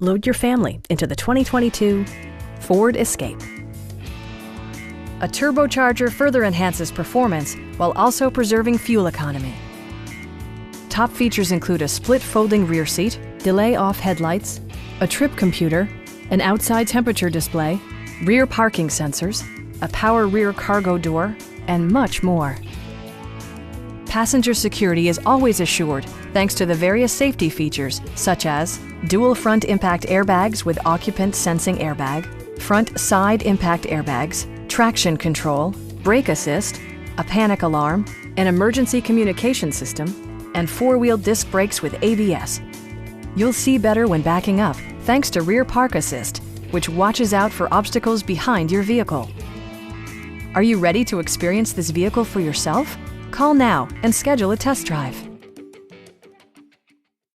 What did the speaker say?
Load your family into the 2022 Ford Escape. A turbocharger further enhances performance while also preserving fuel economy. Top features include a split folding rear seat, delay-off headlights, a trip computer, an outside temperature display, rear parking sensors, a power rear cargo door, and much more. Passenger security is always assured thanks to the various safety features such as dual front impact airbags with occupant sensing airbag, front side impact airbags, traction control, brake assist, a panic alarm, an emergency communication system, and four-wheel disc brakes with ABS. You'll see better when backing up thanks to rear park assist, which watches out for obstacles behind your vehicle. Are you ready to experience this vehicle for yourself? Call now and schedule a test drive.